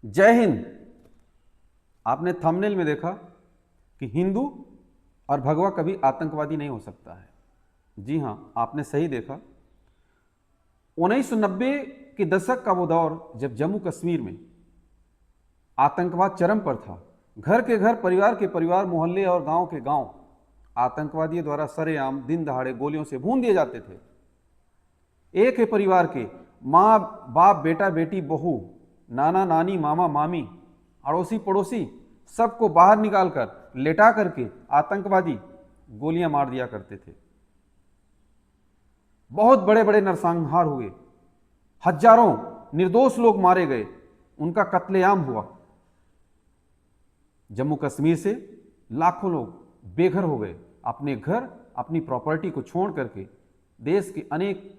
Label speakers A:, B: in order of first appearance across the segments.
A: जय हिंद। आपने थंबनेल में देखा कि हिंदू और भगवा कभी आतंकवादी नहीं हो सकता है। जी हां, आपने सही देखा। 1990 के दशक का वो दौर जब जम्मू कश्मीर में आतंकवाद चरम पर था। घर के घर, परिवार के परिवार, मोहल्ले और गांव के गांव आतंकवादियों द्वारा सरेआम दिन दहाड़े गोलियों से भून दिए जाते थे। एक ही परिवार के माँ बाप, बेटा बेटी, बहू, नाना नानी, मामा मामी, अड़ोसी पड़ोसी सबको बाहर निकालकर लेटा करके आतंकवादी गोलियां मार दिया करते थे। बहुत बड़े बड़े नरसंहार हुए, हजारों निर्दोष लोग मारे गए, उनका कत्लेआम हुआ। जम्मू कश्मीर से लाखों लोग बेघर हो गए, अपने घर, अपनी प्रॉपर्टी को छोड़ करके देश के अनेक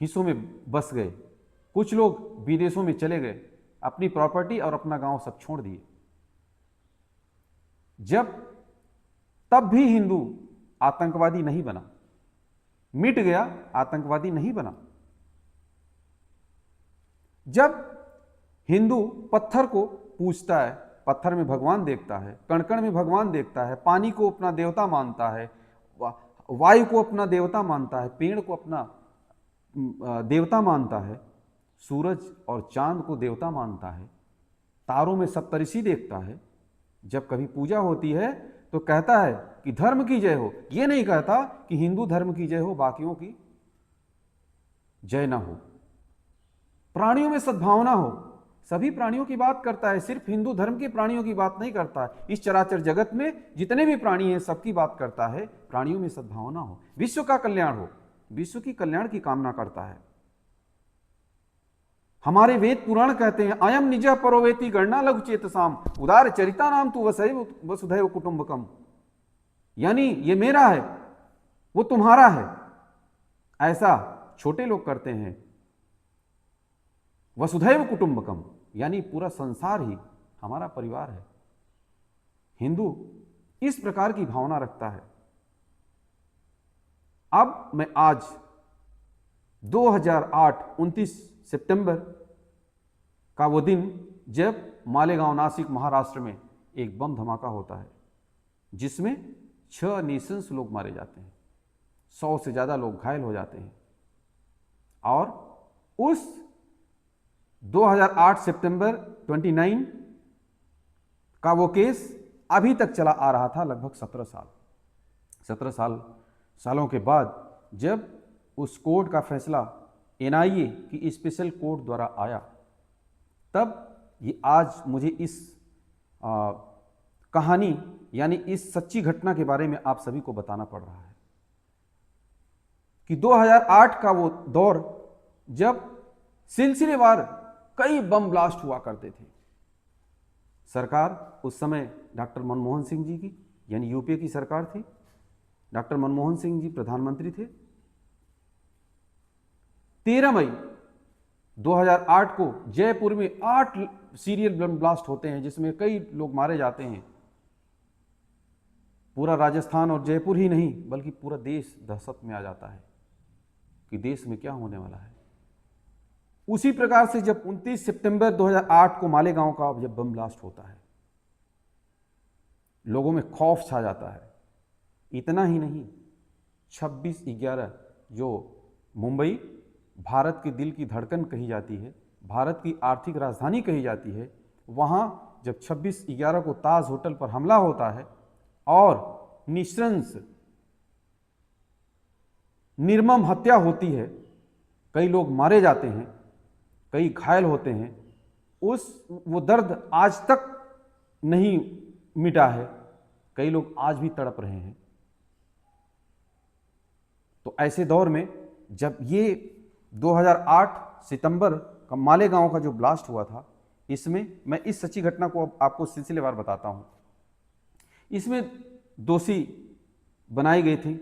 A: हिस्सों में बस गए। कुछ लोग विदेशों में चले गए, अपनी प्रॉपर्टी और अपना गांव सब छोड़ दिए। तब भी हिंदू आतंकवादी नहीं बना, मिट गया, आतंकवादी नहीं बना। जब हिंदू पत्थर को पूजता है, पत्थर में भगवान देखता है, कण कण में भगवान देखता है, पानी को अपना देवता मानता है, वायु को अपना देवता मानता है, पेड़ को अपना देवता मानता है, सूरज और चांद को देवता मानता है, तारों में सप्तऋषि देखता है, जब कभी पूजा होती है तो कहता है कि धर्म की जय हो। यह नहीं कहता कि हिंदू धर्म की जय हो, बाकियों की जय ना हो। प्राणियों में सद्भावना हो, सभी प्राणियों की बात करता है, सिर्फ हिंदू धर्म के प्राणियों की बात नहीं करता है। इस चराचर जगत में जितने भी प्राणी हैं सबकी बात करता है। प्राणियों में सद्भावना हो, विश्व का कल्याण हो, विश्व की कल्याण की कामना करता है। हमारे वेद पुराण कहते हैं, अयम निज परोवेति गणना लघु चेतसाम उदार चरिता नाम तू वसुधैव कुटुंबकम। यानी ये मेरा है, वो तुम्हारा है, ऐसा छोटे लोग करते हैं। वसुधैव कुटुंबकम यानी पूरा संसार ही हमारा परिवार है। हिंदू इस प्रकार की भावना रखता है। अब मैं आज 2008 29 सितंबर का वो दिन जब मालेगांव, नासिक, महाराष्ट्र में एक बम धमाका होता है जिसमें 6 निशंस लोग मारे जाते हैं, 100 से ज्यादा लोग घायल हो जाते हैं। और उस 2008 सितंबर 29 का वो केस अभी तक चला आ रहा था, लगभग 17 सालों के बाद जब उस कोर्ट का फैसला एनआईए की स्पेशल कोर्ट द्वारा आया, तब ये आज मुझे इस कहानी यानी इस सच्ची घटना के बारे में आप सभी को बताना पड़ रहा है कि 2008 का वो दौर जब सिलसिलेवार कई बम ब्लास्ट हुआ करते थे। सरकार उस समय डॉक्टर मनमोहन सिंह जी की यानी यूपीए की सरकार थी। डॉक्टर मनमोहन सिंह जी प्रधानमंत्री थे। 13 मई 2008 को जयपुर में 8 सीरियल बम ब्लास्ट होते हैं जिसमें कई लोग मारे जाते हैं। पूरा राजस्थान और जयपुर ही नहीं बल्कि पूरा देश दहशत में आ जाता है कि देश में क्या होने वाला है। उसी प्रकार से जब 29 सितंबर 2008 को मालेगांव का जब बम ब्लास्ट होता है, लोगों में खौफ छा जाता है। इतना ही नहीं, 26/11 जो मुंबई भारत के दिल की धड़कन कही जाती है, भारत की आर्थिक राजधानी कही जाती है, वहां जब 26/11 को ताज होटल पर हमला होता है और निशंस निर्मम हत्या होती है, कई लोग मारे जाते हैं, कई घायल होते हैं, वो दर्द आज तक नहीं मिटा है। कई लोग आज भी तड़प रहे हैं। तो ऐसे दौर में जब ये 2008 सितंबर का मालेगांव का जो ब्लास्ट हुआ था, इसमें मैं इस सच्ची घटना को आपको सिलसिलेवार बताता हूं। इसमें दोषी बनाई गई थी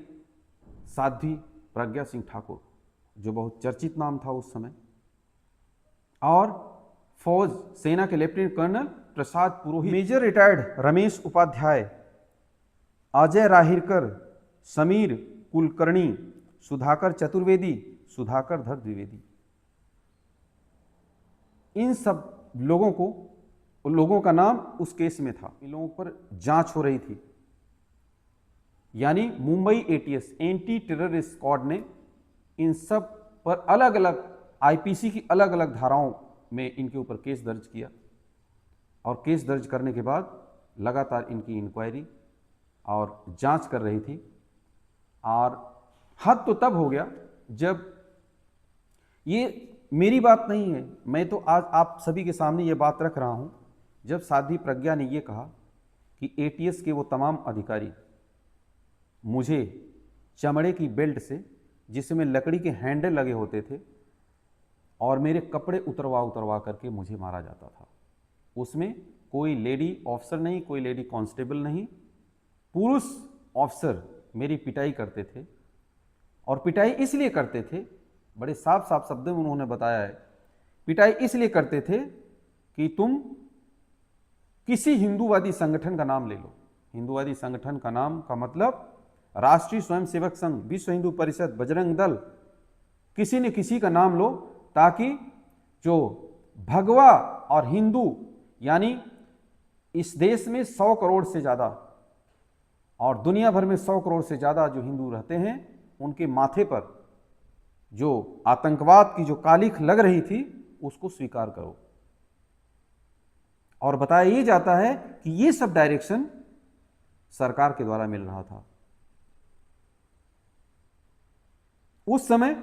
A: साध्वी प्रज्ञा सिंह ठाकुर, जो बहुत चर्चित नाम था उस समय, और फौज सेना के lieutenant colonel Prasad Purohit, major retired Ramesh Upadhyay, Ajay Rahirkar, Sameer Kulkarni, Sudhakar Chaturvedi, Sudhakar धर द्विवेदी। इन सब लोगों का नाम उस केस में था। इन लोगों पर जांच हो रही थी, यानी Mumbai ATS anti terror squad ने इन सब पर अलग अलग आईपीसी की अलग अलग धाराओं में इनके ऊपर केस दर्ज किया, और केस दर्ज करने के बाद लगातार इनकी इंक्वायरी और जांच कर रही थी। और हद तो तब हो गया जब, ये मेरी बात नहीं है, मैं तो आज आप सभी के सामने ये बात रख रहा हूं, जब साध्वी प्रज्ञा ने ये कहा कि एटीएस के वो तमाम अधिकारी मुझे चमड़े की बेल्ट से, जिसमें लकड़ी के हैंडल लगे होते थे, और मेरे कपड़े उतरवा उतरवा करके मुझे मारा जाता था। उसमें कोई लेडी ऑफिसर नहीं, कोई लेडी कांस्टेबल नहीं, पुरुष ऑफिसर मेरी पिटाई करते थे। और पिटाई इसलिए करते थे, बड़े साफ साफ शब्दों में उन्होंने बताया है, पिटाई इसलिए करते थे कि तुम किसी हिंदूवादी संगठन का नाम ले लो। हिंदूवादी संगठन का नाम का मतलब राष्ट्रीय स्वयंसेवक संघ, विश्व हिंदू परिषद, बजरंग दल, किसी न किसी का नाम लो, ताकि जो भगवा और हिंदू, यानी इस देश में 100 करोड़ से ज़्यादा और दुनिया भर में 100 करोड़ से ज़्यादा जो हिंदू रहते हैं, उनके माथे पर जो आतंकवाद की जो कालिख लग रही थी उसको स्वीकार करो। और बताया ये जाता है कि ये सब डायरेक्शन सरकार के द्वारा मिल रहा था। उस समय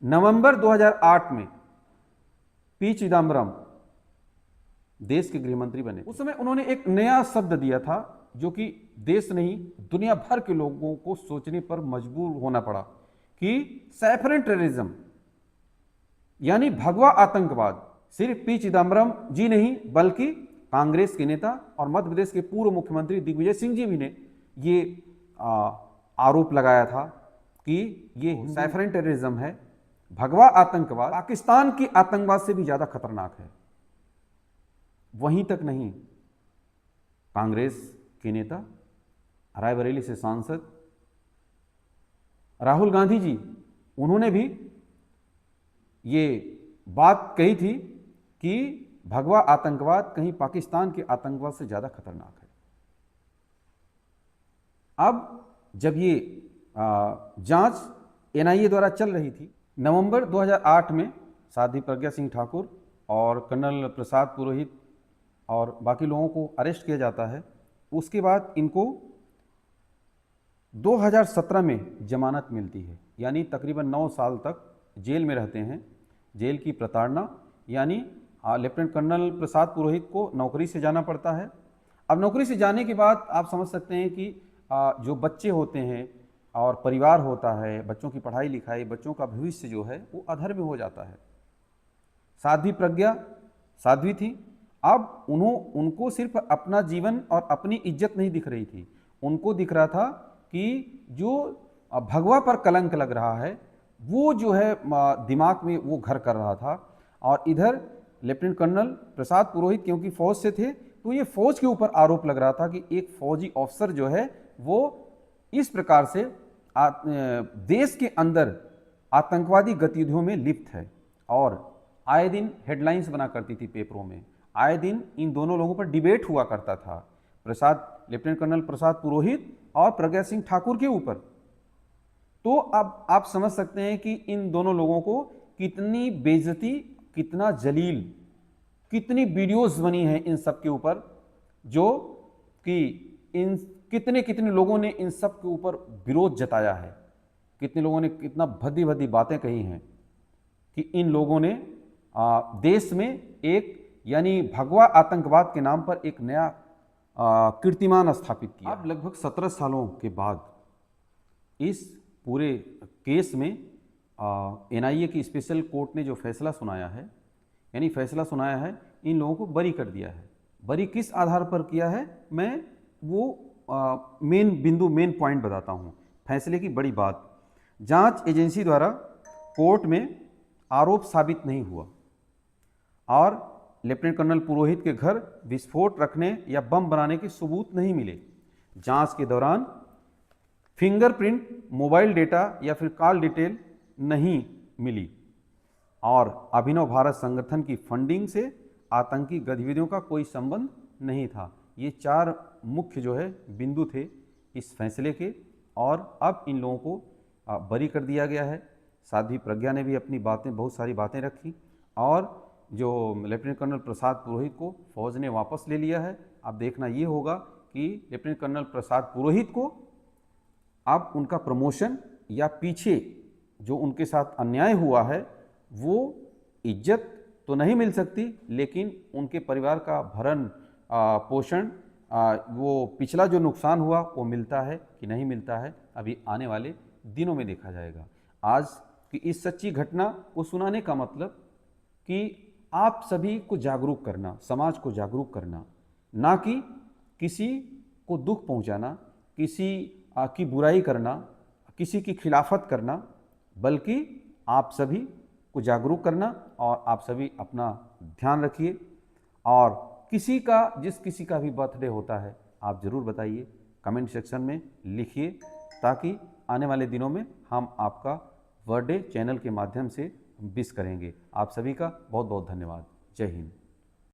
A: नवंबर 2008 में पी चिदम्बरम देश के गृह मंत्री बने। उस समय उन्होंने एक नया शब्द दिया था जो कि देश नहीं दुनिया भर के लोगों को सोचने पर मजबूर होना पड़ा कि सैफरन टेररिज्म, यानी भगवा आतंकवाद। सिर्फ पी चिदम्बरम जी नहीं बल्कि कांग्रेस के नेता और मध्य प्रदेश के पूर्व मुख्यमंत्री दिग्विजय सिंह जी भी ने ये आरोप लगाया था कि ये सैफरन टेररिज्म है, भगवा आतंकवाद पाकिस्तान की आतंकवाद से भी ज्यादा खतरनाक है। वहीं तक नहीं, कांग्रेस के नेता, रायबरेली से सांसद राहुल गांधी जी, उन्होंने भी ये बात कही थी कि भगवा आतंकवाद कहीं पाकिस्तान के आतंकवाद से ज्यादा खतरनाक है। अब जब ये जांच एनआईए द्वारा चल रही थी, नवंबर 2008 में साध्वी प्रज्ञा सिंह ठाकुर और कर्नल प्रसाद पुरोहित और बाकी लोगों को अरेस्ट किया जाता है। उसके बाद इनको 2017 में जमानत मिलती है, यानी तकरीबन 9 साल तक जेल में रहते हैं। जेल की प्रताड़ना, यानी लेफ्टिनेंट कर्नल प्रसाद पुरोहित को नौकरी से जाना पड़ता है। अब नौकरी से जाने के बाद आप समझ सकते हैं कि जो बच्चे होते हैं और परिवार होता है, बच्चों की पढ़ाई लिखाई, बच्चों का भविष्य जो है वो अधर में हो जाता है। साध्वी प्रज्ञा साध्वी थी, अब उनको सिर्फ अपना जीवन और अपनी इज्जत नहीं दिख रही थी, उनको दिख रहा था कि जो भगवा पर कलंक लग रहा है वो जो है दिमाग में वो घर कर रहा था। और इधर लेफ्टिनेंट कर्नल प्रसाद पुरोहित क्योंकि फौज से थे, तो ये फौज के ऊपर आरोप लग रहा था कि एक फौजी ऑफिसर जो है वो इस प्रकार से देश के अंदर आतंकवादी गतिविधियों में लिप्त है। और आए दिन हेडलाइंस बना करती थी पेपरों में, आए दिन इन दोनों लोगों पर डिबेट हुआ करता था, लेफ्टिनेंट कर्नल प्रसाद पुरोहित और प्रज्ञा सिंह ठाकुर के ऊपर। तो अब आप समझ सकते हैं कि इन दोनों लोगों को कितनी बेइज्जती, कितना जलील, कितनी वीडियोस बनी हैं इन सब के ऊपर, जो कि इन कितने लोगों ने इन सब के ऊपर विरोध जताया है, कितने लोगों ने कितना भद्दी भद्दी बातें कही हैं कि इन लोगों ने देश में एक यानी भगवा आतंकवाद के नाम पर एक नया कीर्तिमान स्थापित किया। अब लगभग 17 सालों के बाद इस पूरे केस में एनआईए की स्पेशल कोर्ट ने जो फैसला सुनाया है, यानी फैसला सुनाया है, इन लोगों को बरी कर दिया है। बरी किस आधार पर किया है, मैं वो मेन पॉइंट बताता हूँ। फैसले की बड़ी बात, जांच एजेंसी द्वारा कोर्ट में आरोप साबित नहीं हुआ और लेफ्टिनेंट कर्नल पुरोहित के घर विस्फोट रखने या बम बनाने के सबूत नहीं मिले। जांच के दौरान फिंगरप्रिंट, मोबाइल डेटा या फिर कॉल डिटेल नहीं मिली और अभिनव भारत संगठन की फंडिंग से आतंकी गतिविधियों का कोई संबंध नहीं था। ये 4 मुख्य जो है बिंदु थे इस फैसले के, और अब इन लोगों को बरी कर दिया गया है। साध्वी प्रज्ञा ने भी अपनी बातें, बहुत सारी बातें रखी, और जो लेफ्टिनेंट कर्नल प्रसाद पुरोहित को फौज ने वापस ले लिया है। अब देखना ये होगा कि लेफ्टिनेंट कर्नल प्रसाद पुरोहित को अब उनका प्रमोशन या पीछे जो उनके साथ अन्याय हुआ है वो इज्जत तो नहीं मिल सकती, लेकिन उनके परिवार का भरण पोषण, वो पिछला जो नुकसान हुआ वो मिलता है कि नहीं मिलता है, अभी आने वाले दिनों में देखा जाएगा। आज की इस सच्ची घटना को सुनाने का मतलब कि आप सभी को जागरूक करना, समाज को जागरूक करना, ना कि किसी को दुख पहुंचाना, किसी की बुराई करना, किसी की खिलाफत करना, बल्कि आप सभी को जागरूक करना। और आप सभी अपना ध्यान रखिए, और जिस किसी का भी बर्थडे होता है आप ज़रूर बताइए, कमेंट सेक्शन में लिखिए, ताकि आने वाले दिनों में हम आपका बर्थडे चैनल के माध्यम से विश करेंगे। आप सभी का बहुत बहुत धन्यवाद। जय हिंद।